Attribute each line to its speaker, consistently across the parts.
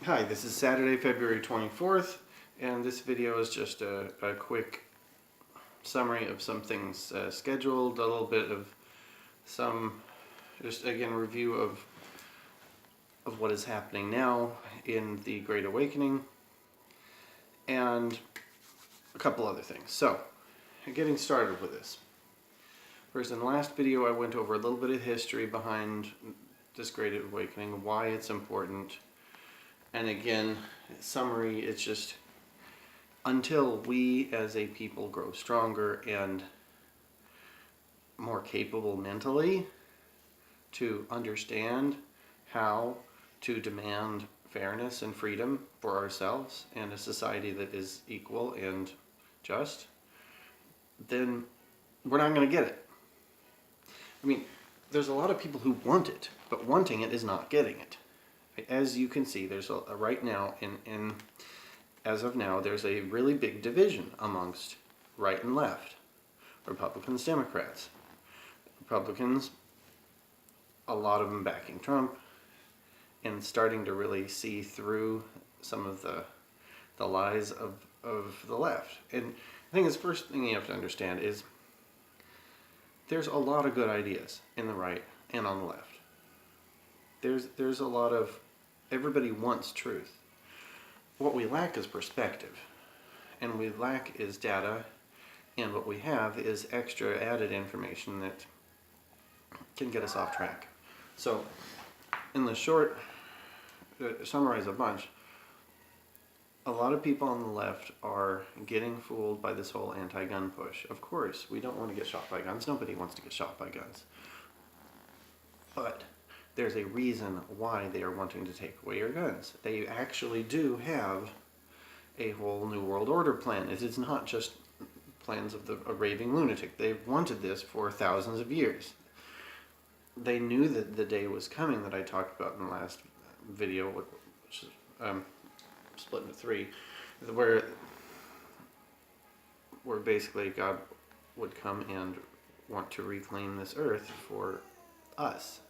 Speaker 1: Hi, this is Saturday, February 24th, and this video is just a quick summary of some things scheduled, a little bit of some, just again, review of what is happening now in the Great Awakening, and a couple other things. So, getting started with this. First, in the last video I went over a little bit of history behind this Great Awakening, why it's important. And again, summary, it's just until we as a people grow stronger and more capable mentally to understand how to demand fairness and freedom for ourselves and a society that is equal and just, then we're not going to get it. I mean, there's a lot of people who want it, but wanting it is not getting it. As you can see, there's right now, as of now, there's a really big division amongst right and left, Republicans, Democrats. Republicans, a lot of them backing Trump, and starting to really see through some of the lies of the left. And I think the first thing you have to understand is there's a lot of good ideas in the right and on the left. There's a lot of, everybody wants truth. What we lack is perspective, and we lack is data, and what we have is extra added information that can get us off track. So, in the short, summarize a bunch, a lot of people on the left are getting fooled by this whole anti-gun push. Of course, we don't want to get shot by guns. Nobody wants to get shot by guns. But there's a reason why they are wanting to take away your guns. They actually do have a whole New World Order plan. It is not just plans of a raving lunatic. They've wanted this for thousands of years. They knew that the day was coming that I talked about in the last video, which is split into three, where basically God would come and want to reclaim this earth for us.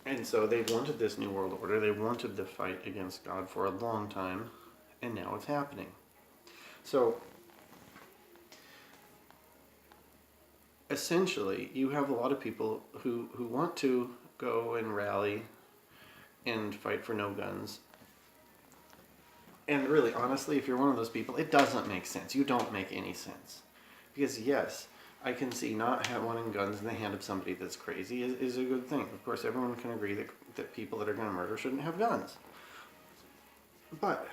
Speaker 1: And so they wanted this New World Order, they wanted the fight against God for a long time, and now it's happening. So, essentially, you have a lot of people who want to go and rally and fight for no guns. And really, honestly, if you're one of those people, it doesn't make sense. You don't make any sense. Because yes, I can see not wanting guns in the hand of somebody that's crazy is a good thing. Of course, everyone can agree that people that are going to murder shouldn't have guns. But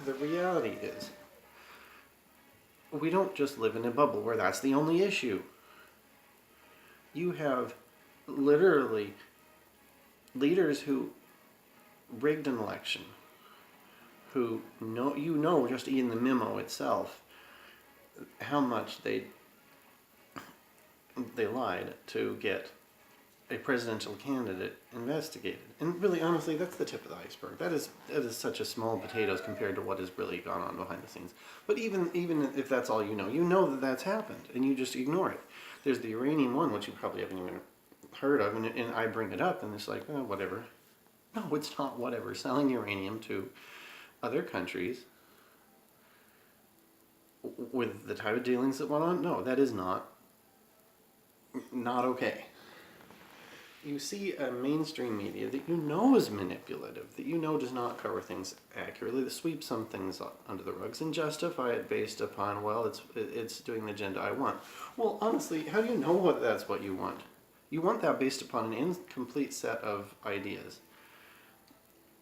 Speaker 1: the reality is, we don't just live in a bubble where that's the only issue. You have literally leaders who rigged an election, who know just in the memo itself how much they lied to get a presidential candidate investigated. And really, honestly, that's the tip of the iceberg. That is such a small potatoes compared to what has really gone on behind the scenes. But even if that's all you know that that's happened, and you just ignore it. There's the uranium one, which you probably haven't even heard of, and I bring it up, and it's like, oh, whatever. No, it's not whatever. Selling uranium to other countries with the type of dealings that went on, no, that is not okay. You see a mainstream media that you know is manipulative, that you know does not cover things accurately, that sweeps some things under the rugs and justify it based upon, well, it's doing the agenda I want. Well, honestly, how do you know that's what you want? You want that based upon an incomplete set of ideas.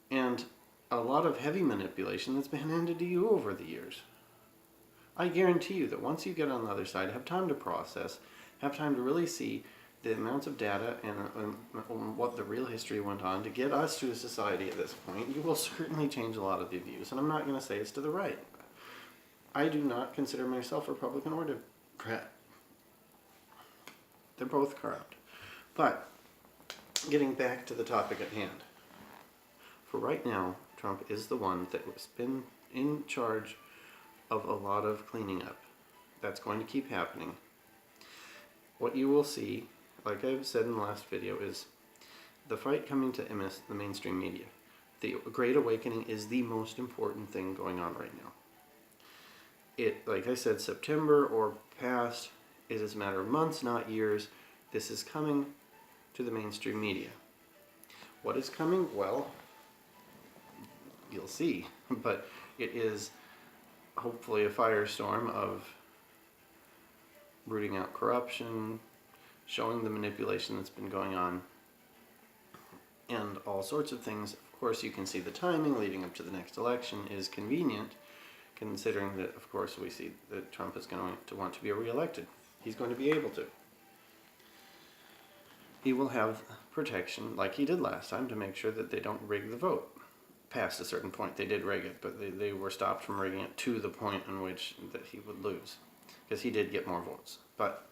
Speaker 1: And a lot of heavy manipulation that's been handed to you over the years. I guarantee you that once you get on the other side, have time to process, have time to really see the amounts of data and what the real history went on to get us to a society at this point, you will certainly change a lot of the views. And I'm not going to say it's to the right. I do not consider myself Republican or Democrat. They're both corrupt. But, getting back to the topic at hand. For right now, Trump is the one that has been in charge of a lot of cleaning up. That's going to keep happening. What you will see, like I've said in the last video, is the fight coming to the mainstream media. The Great Awakening is the most important thing going on right now. It, like I said, September or past, it is a matter of months, not years. This is coming to the mainstream media. What is coming? Well, you'll see. But it is hopefully a firestorm of rooting out corruption, showing the manipulation that's been going on, and all sorts of things. Of course, you can see the timing leading up to the next election is convenient, considering that, of course, we see that Trump is going to want to be reelected. He's going to be able to. He will have protection, like he did last time, to make sure that they don't rig the vote. Past a certain point, they did rig it, but they were stopped from rigging it to the point in which that he would lose, because he did get more votes. But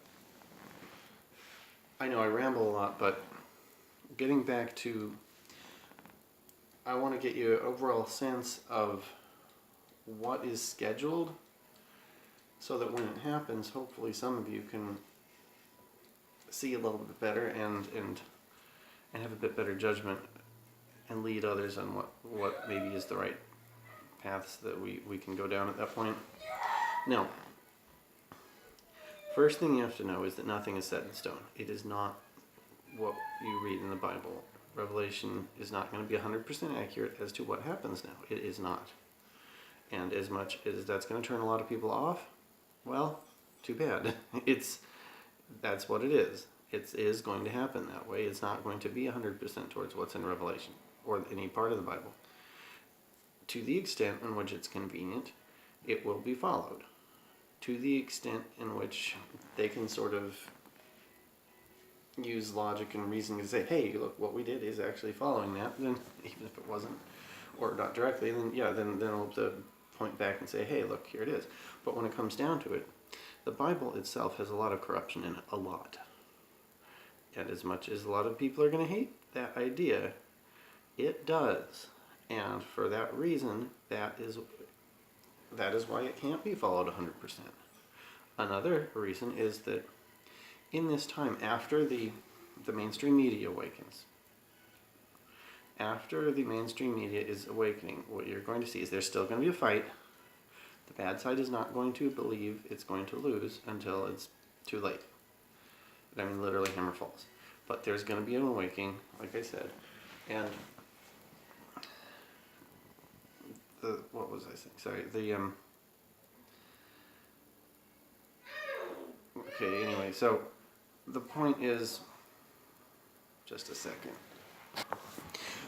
Speaker 1: I know I ramble a lot, but getting back to, I want to get you an overall sense of what is scheduled, so that when it happens, hopefully some of you can see a little bit better and have a bit better judgment and lead others on what maybe is the right paths that we can go down at that point. Now, first thing you have to know is that nothing is set in stone. It is not what you read in the Bible. Revelation is not going to be 100% accurate as to what happens now. It is not. And as much as that's going to turn a lot of people off, well, too bad. That's what it is. It is going to happen that way. It's not going to be 100% towards what's in Revelation or any part of the Bible. To the extent in which it's convenient, it will be followed. To the extent in which they can sort of use logic and reasoning to say, hey, look, what we did is actually following that, then even if it wasn't, or not directly, then yeah, then it'll to point back and say, hey, look, here it is. But when it comes down to it, the Bible itself has a lot of corruption in it, a lot. And as much as a lot of people are going to hate that idea, it does. And for that reason, that is why it can't be followed 100%. Another reason is that in this time, after the mainstream media awakens, after the mainstream media is awakening, what you're going to see is there's still going to be a fight. The bad side is not going to believe it's going to lose until it's too late. I mean, literally hammer falls. But there's going to be an awakening, like I said. And what was I saying? Sorry, okay, anyway, so the point is, just a second.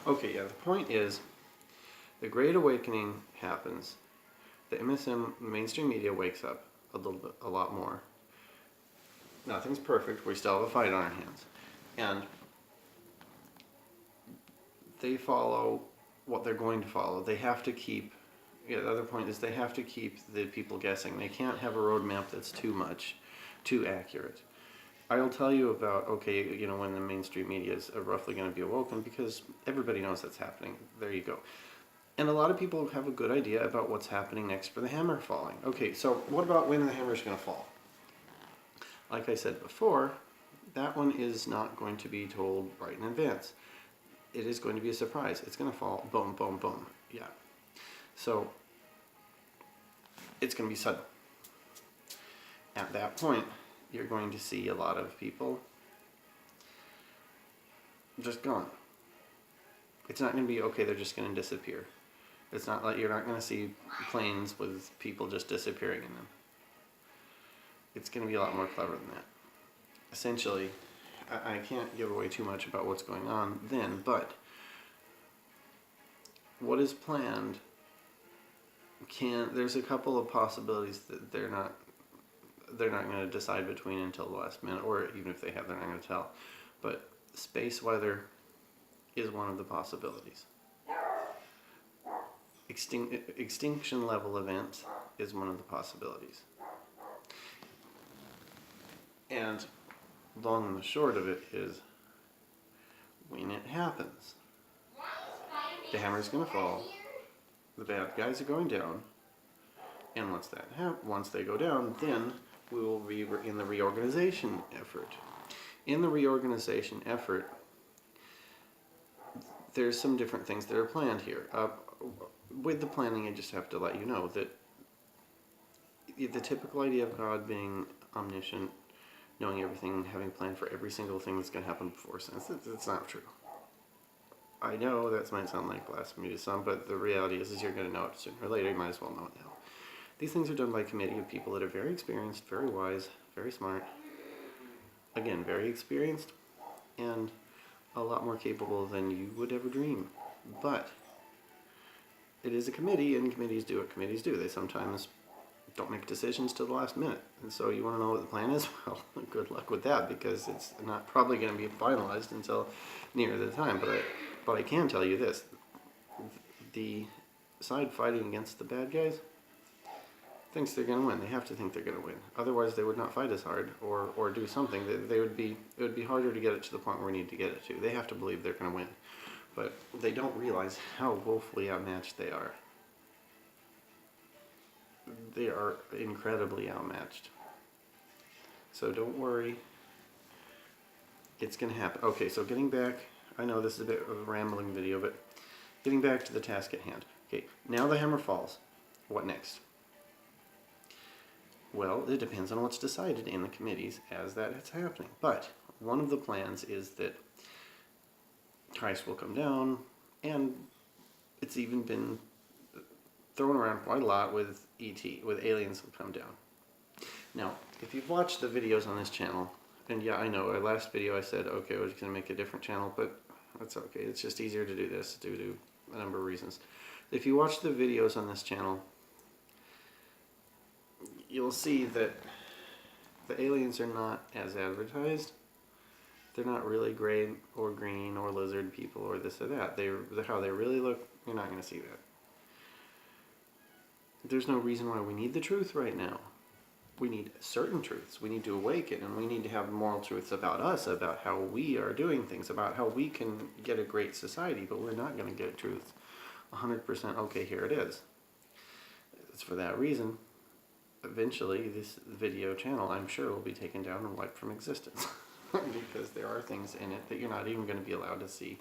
Speaker 1: Okay, yeah, the point is, the Great Awakening happens. The MSM, mainstream media, wakes up a lot more. Nothing's perfect. We still have a fight on our hands. And they follow what they're going to follow. They have to keep, the other point is they have to keep the people guessing. They can't have a roadmap that's too accurate. I'll tell you about, okay, when the mainstream media is roughly going to be awoken, because everybody knows that's happening. There you go. And a lot of people have a good idea about what's happening next for the hammer falling. Okay, so what about when the hammer is going to fall? Like I said before, that one is not going to be told right in advance. It is going to be a surprise. It's going to fall, boom, boom, boom. Yeah. So, it's going to be sudden. At that point, you're going to see a lot of people just gone. It's not going to be, okay, they're just going to disappear. It's not like you're not going to see planes with people just disappearing in them. It's going to be a lot more clever than that. Essentially, I can't give away too much about what's going on then, but what is planned there's a couple of possibilities that they're not going to decide between until the last minute, or even if they have, they're not going to tell. But space weather is one of the possibilities. Extinction level event is one of the possibilities. And long and the short of it is, when it happens, the hammer's going to fall, the bad guys are going down, and once they go down, then we will be in the reorganization effort. In the reorganization effort, there's some different things that are planned here. With the planning, I just have to let you know that the typical idea of God being omniscient, knowing everything, having a plan for every single thing that's going to happen before sin, it's not true. I know that might sound like blasphemy to some, but the reality is you're going to know it sooner or later. You might as well know it now. These things are done by a committee of people that are very experienced, very wise, very smart. Again, very experienced, and a lot more capable than you would ever dream. But it is a committee, and committees do what committees do. They sometimes don't make decisions till the last minute. And so you want to know what the plan is? Well, good luck with that, because it's not probably going to be finalized until near the time. But I can tell you this. The side fighting against the bad guys thinks they're going to win. They have to think they're going to win. Otherwise, they would not fight as hard or do something. It would be harder to get it to the point where we need to get it to. They have to believe they're going to win. But they don't realize how woefully outmatched they are. They are incredibly outmatched. So don't worry. It's going to happen. Okay, so getting back, I know this is a bit of a rambling video, but getting back to the task at hand. Okay, now the hammer falls. What next? Well, it depends on what's decided in the committees as that is happening. But one of the plans is that Christ will come down, and it's even been thrown around quite a lot with E.T., with aliens will come down. Now, if you've watched the videos on this channel, and yeah, I know, our last video I said, okay, I was going to make a different channel, but that's okay. It's just easier to do this due to a number of reasons. If you watch the videos on this channel, you'll see that the aliens are not as advertised. They're not really gray or green or lizard people or this or that. How they really look, you're not going to see that. There's no reason why we need the truth right now. We need certain truths. We need to awaken, and we need to have moral truths about us, about how we are doing things, about how we can get a great society, but we're not going to get truth 100%, okay, here it is. It's for that reason, eventually this video channel, I'm sure, will be taken down and wiped from existence. Because there are things in it that you're not even going to be allowed to see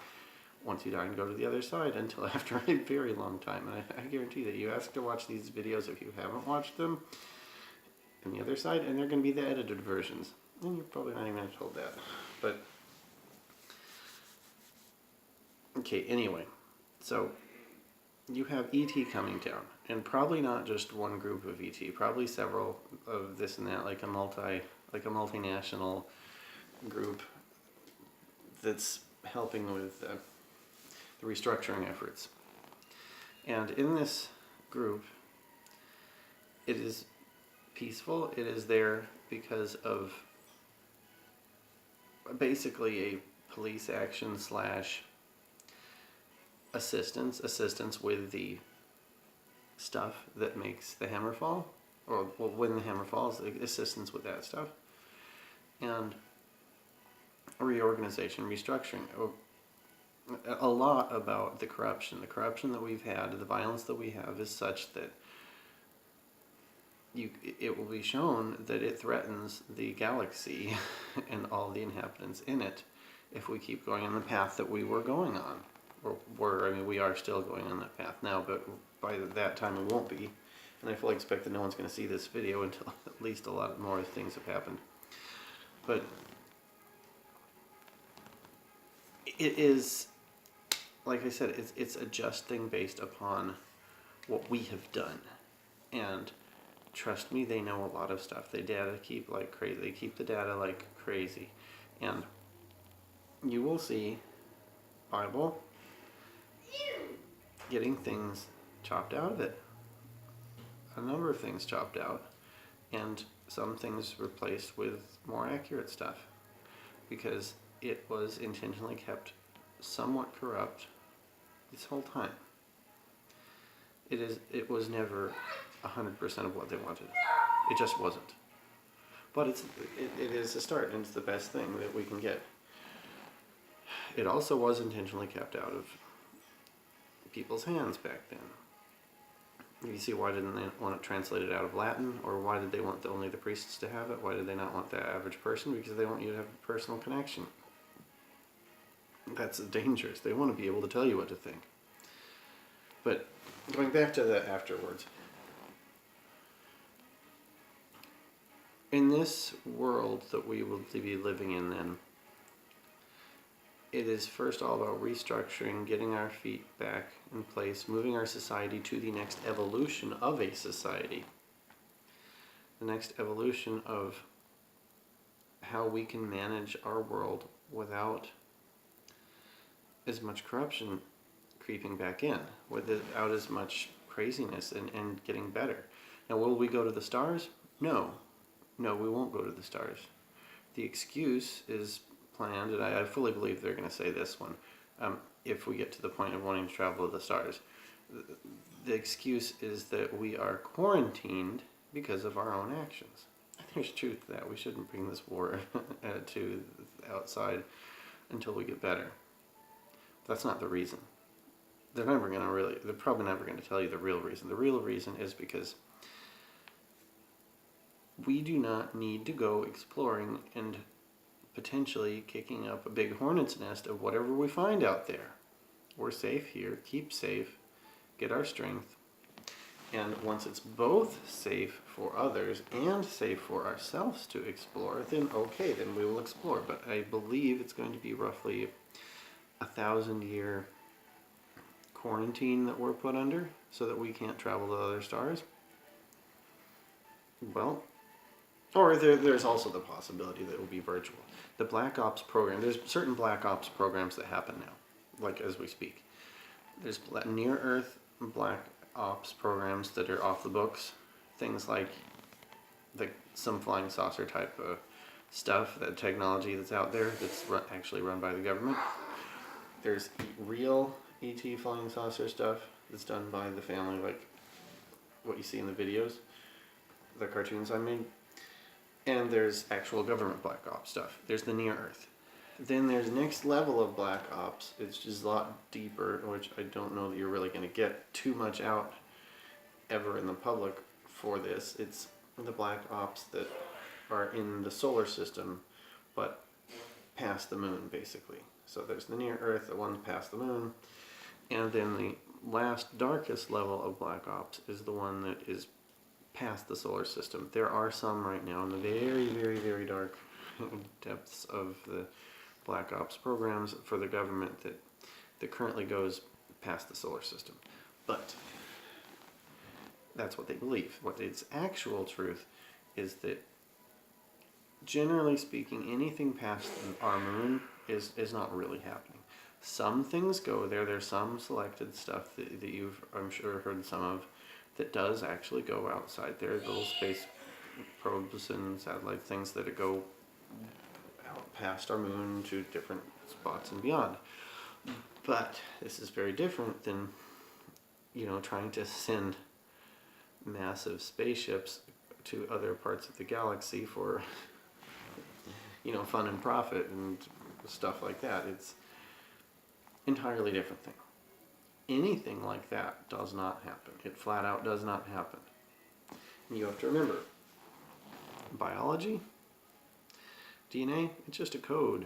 Speaker 1: once you die and go to the other side until after a very long time. And I guarantee that you ask to watch these videos if you haven't watched them on the other side, and they're going to be the edited versions. And you're probably not even told that. But, okay, anyway. So, you have E.T. coming down. And probably not just one group of E.T. Probably several of this and that, like a multinational group that's helping with the restructuring efforts. And in this group, it is peaceful. It is there because of basically a police action / assistance with the stuff that makes the hammer fall, or well, when the hammer falls, assistance with that stuff, and reorganization, restructuring. A lot about the corruption that we've had, the violence that we have is such that it will be shown that it threatens the galaxy and all the inhabitants in it if we keep going on the path that we were going on. We are still going on that path now, but by that time it won't be. And I fully expect that no one's going to see this video until at least a lot more things have happened. But it is, like I said, it's adjusting based upon what we have done. And trust me, they know a lot of stuff. They keep like crazy. They keep the data like crazy. And you will see Bible getting things chopped out of it. A number of things chopped out, and some things replaced with more accurate stuff, because it was intentionally kept somewhat corrupt this whole time. It was never 100% of what they wanted. It just wasn't. But it is a start, and it's the best thing that we can get. It also was intentionally kept out of people's hands back then. You see, why didn't they want it translated out of Latin? Or why did they want only the priests to have it? Why did they not want the average person? Because they want you to have a personal connection. That's dangerous. They want to be able to tell you what to think. But going back to the afterwards, in this world that we will be living in then, it is first all about restructuring, getting our feet back in place, moving our society to the next evolution of a society. The next evolution of how we can manage our world without as much corruption creeping back in, without as much craziness, and getting better. Now, will we go to the stars? No. No, we won't go to the stars. The excuse is planned, and I fully believe they're going to say this one, if we get to the point of wanting to travel to the stars. The excuse is that we are quarantined because of our own actions. There's truth to that. We shouldn't bring this war to the outside until we get better. That's not the reason. They're probably never going to tell you the real reason. The real reason is because we do not need to go exploring and potentially kicking up a big hornet's nest of whatever we find out there. We're safe here, keep safe, get our strength, and once it's both safe for others and safe for ourselves to explore, then okay, then we will explore. But I believe it's going to be roughly 1,000-year quarantine that we're put under so that we can't travel to other stars. Well, or there's also the possibility that it will be virtual. The Black Ops program, there's certain Black Ops programs that happen now, like as we speak. There's near-Earth Black Ops programs that are off the books. Things like some flying saucer type of stuff, that technology that's out there that's actually run by the government. There's real ET flying saucer stuff that's done by the family, like what you see in the videos, the cartoons I made. And there's actual government Black Ops stuff. There's the near Earth. Then there's next level of Black Ops. It's just a lot deeper, which I don't know that you're really going to get too much out ever in the public for this. It's the Black Ops that are in the solar system, but past the moon, basically. So there's the near Earth, the one past the moon, and then the last darkest level of Black Ops is the one that is past the solar system. There are some right now in the very, very, very dark depths of the Black Ops programs for the government that currently goes past the solar system. But that's what they believe. What its actual truth is that, generally speaking, anything past our moon is not really happening. Some things go there. There's some selected stuff that you've, I'm sure, heard some of, that does actually go outside there. Little space probes and satellite things that go out past our moon to different spots and beyond. But this is very different than, trying to send massive spaceships to other parts of the galaxy for, fun and profit and stuff like that. It's entirely different thing. Anything like that does not happen. It flat out does not happen. And you have to remember, biology, DNA, it's just a code.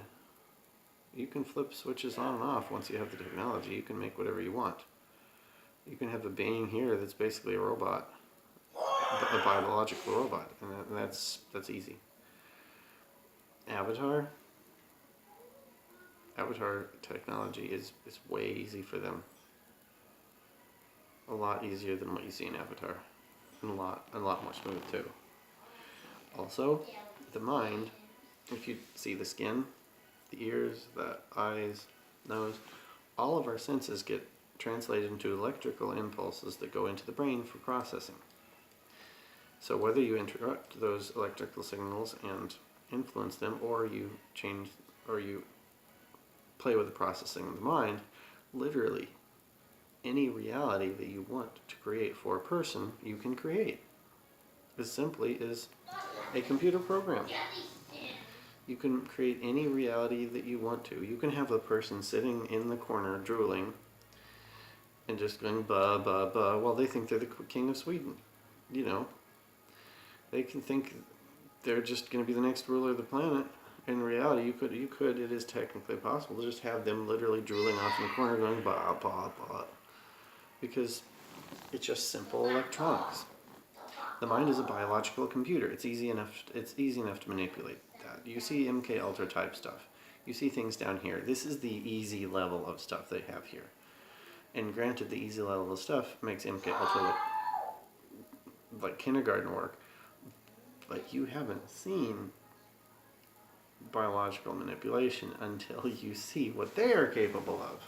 Speaker 1: You can flip switches on and off once you have the technology. You can make whatever you want. You can have a being here that's basically a robot, a biological robot, and that's easy. Avatar technology is way easy for them. A lot easier than what you see in Avatar, and a lot more smooth too. Also, the mind, if you see the skin, the ears, the eyes, nose, all of our senses get translated into electrical impulses that go into the brain for processing. So whether you interrupt those electrical signals and influence them, or you change, or you play with the processing of the mind, literally any reality that you want to create for a person, you can create. As simply as a computer program. You can create any reality that you want to. You can have a person sitting in the corner drooling and just going ba ba ba while they think they're the king of Sweden. They can think they're just going to be the next ruler of the planet, In reality, you could, it is technically possible to just have them literally drooling off in the corner going, bah, bah, bah. Because it's just simple electronics. The mind is a biological computer. It's easy enough to manipulate that. You see MK Ultra type stuff. You see things down here. This is the easy level of stuff they have here. And granted, the easy level of stuff makes MK Ultra look like kindergarten work, but you haven't seen biological manipulation until you see what they are capable of.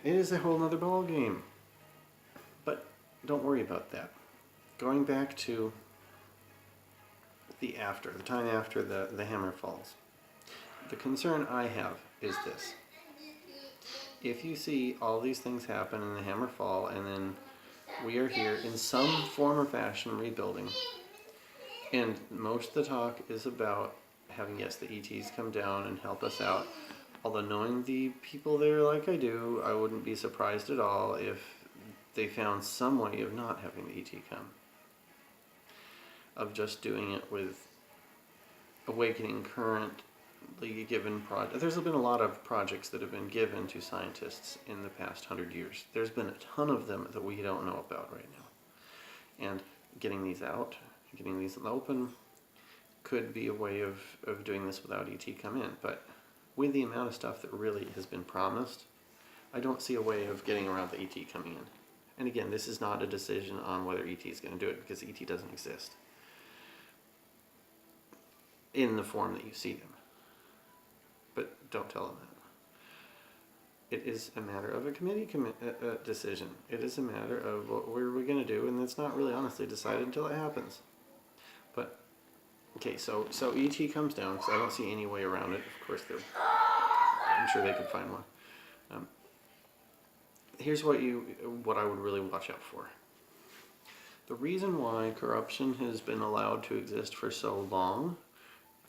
Speaker 1: It is a whole nother ball game. But don't worry about that. Going back to the time after the hammer falls. The concern I have is this. If you see all these things happen and the hammer fall, and then we are here in some form or fashion rebuilding, and most of the talk is about having, yes, the ETs come down and help us out. Although knowing the people there like I do, I wouldn't be surprised at all if they found some way of not having the ET come. Of just doing it with awakening currently given projects. There's been a lot of projects that have been given to scientists in the past 100 years. There's been a ton of them that we don't know about right now. And getting these out, getting these open, could be a way of doing this without ET come in. But with the amount of stuff that really has been promised, I don't see a way of getting around the ET coming in. And again, this is not a decision on whether ET is going to do it, because ET doesn't exist in the form that you see them. But don't tell them that. It is a matter of a committee decision. It is a matter of what we're going to do, and it's not really honestly decided until it happens. But, okay, so ET comes down, because I don't see any way around it. Of course, I'm sure they could find one. Here's what I would really watch out for. The reason why corruption has been allowed to exist for so long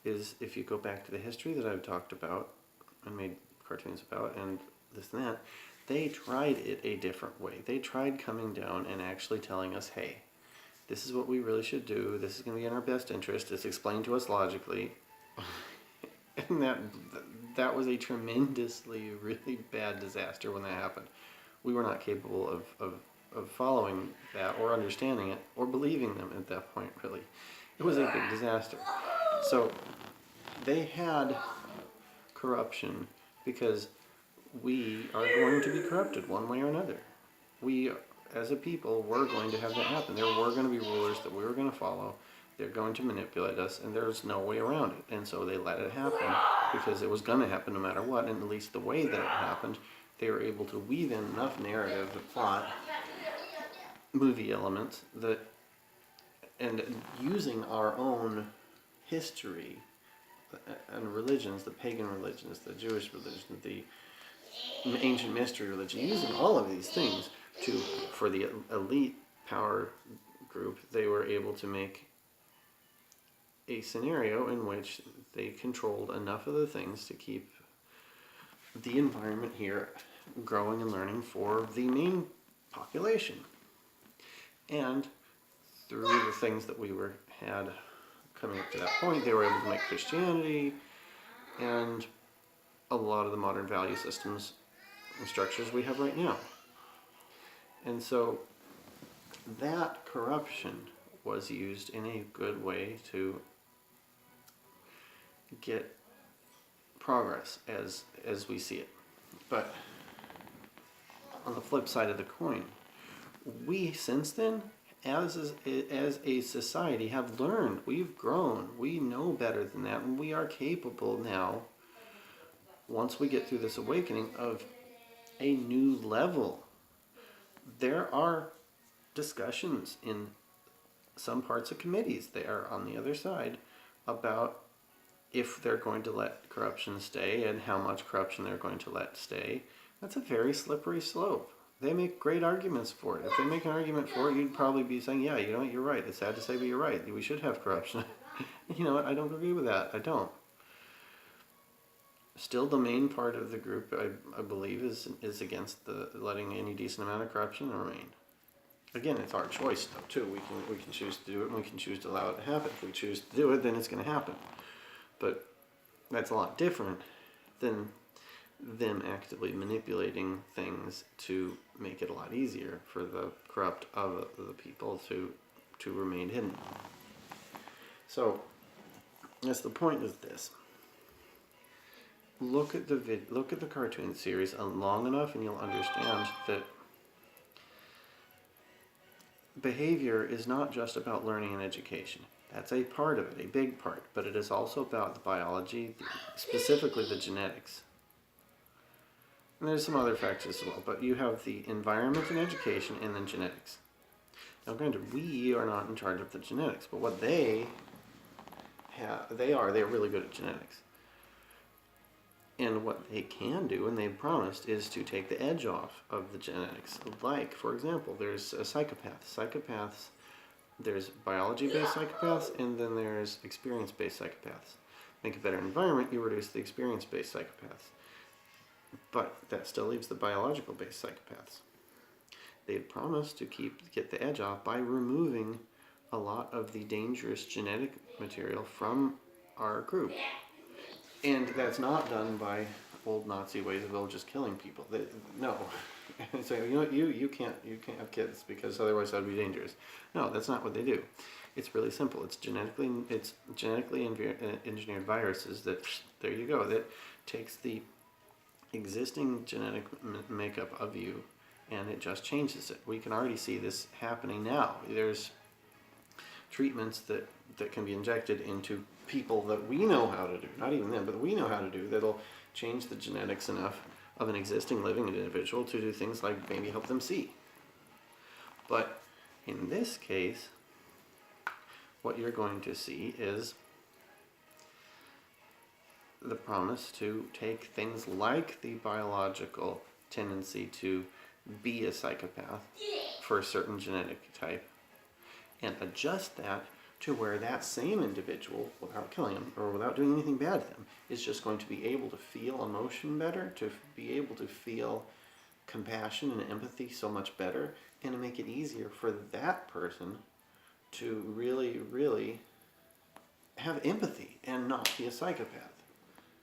Speaker 1: is, if you go back to the history that I've talked about and made cartoons about and this and that, they tried it a different way. They tried coming down and actually telling us, hey, this is what we really should do, this is going to be in our best interest, it's explained to us logically. And that was a tremendously, really bad disaster when that happened. We were not capable of following that or understanding it or believing them at that point, really. It was a big disaster. So they had corruption because we are going to be corrupted one way or another. We, as a people, were going to have that happen. There were going to be rulers that we were going to follow. They're going to manipulate us, and there's no way around it. And so they let it happen because it was going to happen no matter what, and at least the way that it happened, they were able to weave in enough narrative, plot, movie elements that, and using our own history and religions, the pagan religions, the Jewish religion, the ancient mystery religion, using all of these things for the elite power group, they were able to make a scenario in which they controlled enough of the things to keep the environment here growing and learning for the main population. And through the things that we had coming up to that point, they were able to make Christianity and a lot of the modern value systems and structures we have right now. And so that corruption was used in a good way to get progress as we see it. But on the flip side of the coin, we since then, as a society, have learned, we've grown, we know better than that, and we are capable now, once we get through this awakening, of a new level. There are discussions in some parts of committees there on the other side about if they're going to let corruption stay and how much corruption they're going to let stay. That's a very slippery slope. They make great arguments for it. If they make an argument for it, you'd probably be saying, yeah, you know what, you're right. It's sad to say, but you're right. We should have corruption. You know what, I don't agree with that. I don't. Still, the main part of the group, I believe, is against letting any decent amount of corruption remain. again, it's our choice though too. We can choose to do it, and we can choose to allow it to happen. If we choose to do it, then it's going to happen. But that's a lot different than them actively manipulating things to make it a lot easier for the corrupt of the people to remain hidden. So, that's the point of this. Look at the cartoon series long enough, and you'll understand that behavior is not just about learning and education. That's a part of it, a big part, but it is also about the biology, specifically the genetics. And there's some other factors as well, but you have the environment and education and then genetics. Now granted, we are not in charge of the genetics, but what they're really good at genetics. And what they can do, and they've promised, is to take the edge off of the genetics. Like, for example, there's a psychopath. Psychopaths, there's biology-based psychopaths, and then there's experience-based psychopaths. Make a better environment, you reduce the experience-based psychopaths. But that still leaves the biological-based psychopaths. They've promised to get the edge off by removing a lot of the dangerous genetic material from our group. And that's not done by old Nazi ways of just killing people. No. So you know what, you can't have kids because otherwise that'd be dangerous. No, that's not what they do. It's really simple. It's genetically engineered viruses that, there you go, that takes the existing genetic makeup of you and it just changes it. We can already see this happening now. There's treatments that can be injected into people that we know how to do, not even them, but we know how to do, that'll change the genetics enough of an existing living individual to do things like maybe help them see. But in this case, what you're going to see is the promise to take things like the biological tendency to be a psychopath for a certain genetic type and adjust that to where that same individual, without killing them or without doing anything bad to them, is just going to be able to feel emotion better, to be able to feel compassion and empathy so much better, and to make it easier for that person to really, really have empathy and not be a psychopath.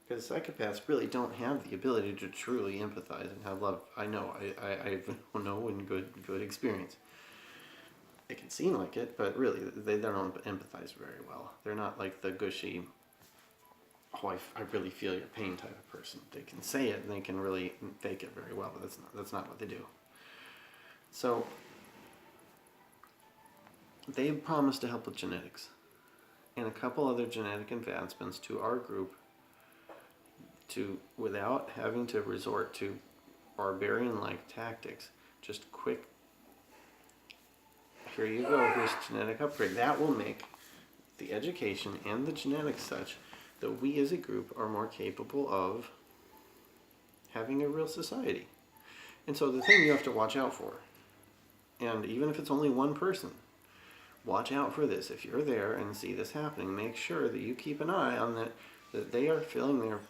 Speaker 1: Because psychopaths really don't have the ability to truly empathize and have love. I know, I know in good experience. It can seem like it, but really, they don't empathize very well. They're not like the gushy, oh, I really feel your pain type of person. They can say it, and they can really fake it very well, but that's not what they do. So, they've promised to help with genetics, and a couple other genetic advancements to our group, without having to resort to barbarian-like tactics, just quick, here you go, here's genetic upgrade. That will make the education and the genetics such that we as a group are more capable of having a real society. And so the thing you have to watch out for, and even if it's only one person, watch out for this. If you're there and see this happening, make sure that you keep an eye on that they are filling their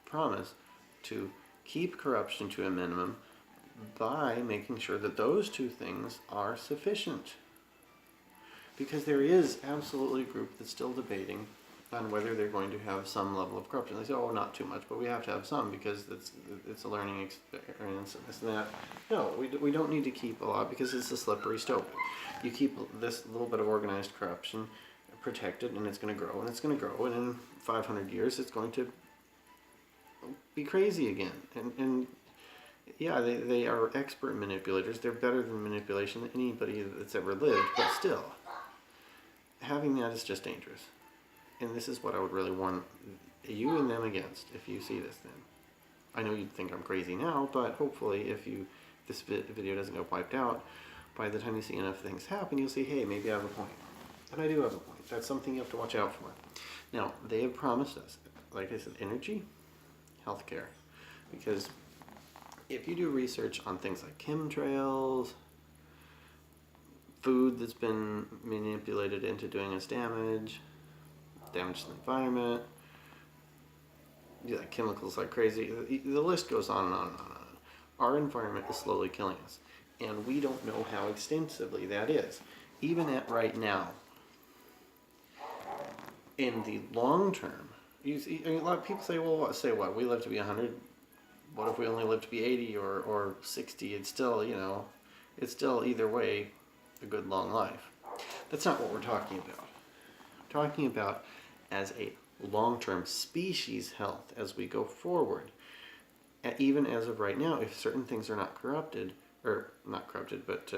Speaker 1: promise to keep corruption to a minimum by making sure that those two things are sufficient. Because there is absolutely a group that's still debating on whether they're going to have some level of corruption. They say, oh, not too much, but we have to have some because it's a learning experience and this and that. No, we don't need to keep a lot because it's a slippery slope. You keep this little bit of organized corruption protected and it's going to grow and it's going to grow, and in 500 years it's going to be crazy again. And yeah, they are expert manipulators. They're better than manipulation than anybody that's ever lived, but still, having that is just dangerous. And this is what I would really warn you and them against if you see this then. I know you'd think I'm crazy now, but hopefully if this video doesn't get wiped out, by the time you see enough things happen, you'll see, hey, maybe I have a point. And I do have a point. That's something you have to watch out for. Now, they have promised us, like I said, energy, healthcare. Because if you do research on things like chemtrails, food that's been manipulated into doing us damage to the environment, chemicals like crazy, the list goes on and on and on and on. Our environment is slowly killing us. And we don't know how extensively that is. Even at right now, in the long term, you see, I mean, a lot of people say, well, what, we live to be 100? What if we only live to be 80 or 60? It's still, it's still either way a good long life. That's not what we're talking about. We're talking about as a long-term species health as we go forward. Even as of right now, if certain things are not corrupted, or not corrupted, but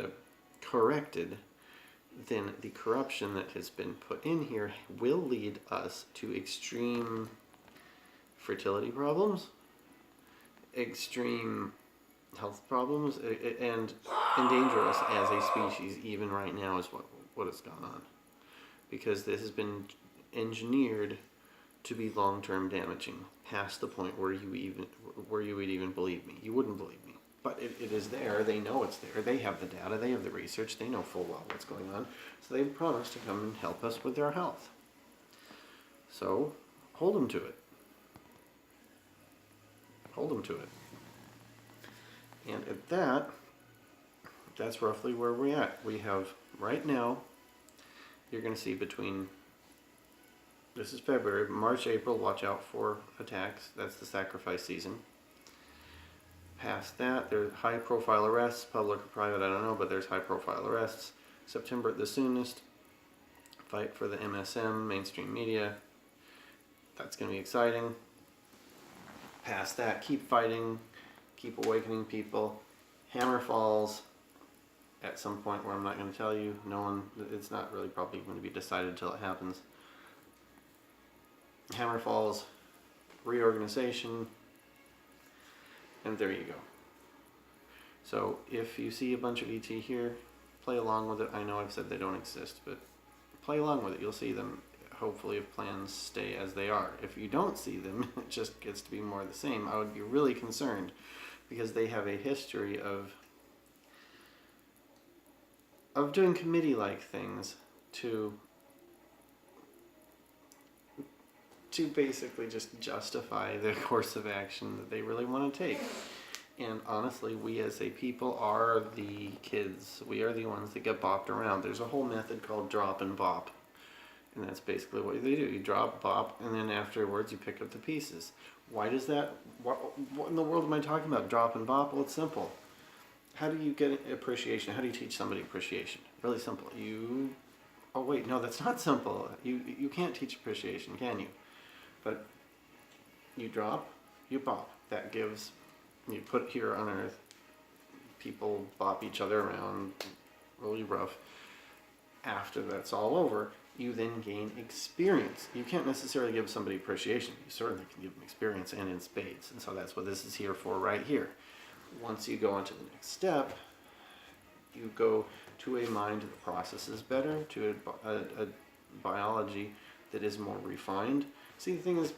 Speaker 1: corrected, then the corruption that has been put in here will lead us to extreme fertility problems, extreme health problems, and endanger us as a species even right now is what has gone on. Because this has been engineered to be long-term damaging, past the point where you would even believe me. You wouldn't believe me. But it is there. They know it's there. They have the data. They have the research. They know full well what's going on. So they've promised to come and help us with our health. So hold them to it. Hold them to it. And at that's roughly where we're at. We have, right now, you're going to see between, this is February, March, April, watch out for attacks. That's the sacrifice season. Past that, there's high profile arrests, public or private, I don't know, but there's high profile arrests. September at the soonest, fight for the MSM, mainstream media. That's going to be exciting. Past that, keep fighting, keep awakening people. Hammer falls at some point where I'm not going to tell you. It's not really probably going to be decided until it happens. Hammer falls, reorganization, and there you go. So if you see a bunch of ET here, play along with it. I know I've said they don't exist, but play along with it. You'll see them, hopefully, if plans stay as they are. If you don't see them, it just gets to be more of the same. I would be really concerned because they have a history of doing committee-like things to basically just justify the course of action that they really want to take. And honestly, we as a people are the kids. We are the ones that get bopped around. There's a whole method called drop and bop. And that's basically what they do. You drop, bop, and then afterwards you pick up the pieces. Why does that, what in the world am I talking about, drop and bop? Well, it's simple. How do you get appreciation? How do you teach somebody appreciation? Really simple. Oh wait, no, that's not simple. You can't teach appreciation, can you? But you drop, you bop. That gives, you put here on earth, people bop each other around, really rough. After that's all over, you then gain experience. You can't necessarily give somebody appreciation. You certainly can give them experience, and in spades. And so that's what this is here for right here. Once you go on to the next step, you go to a mind that processes better, to a biology that is more refined. See, the thing is,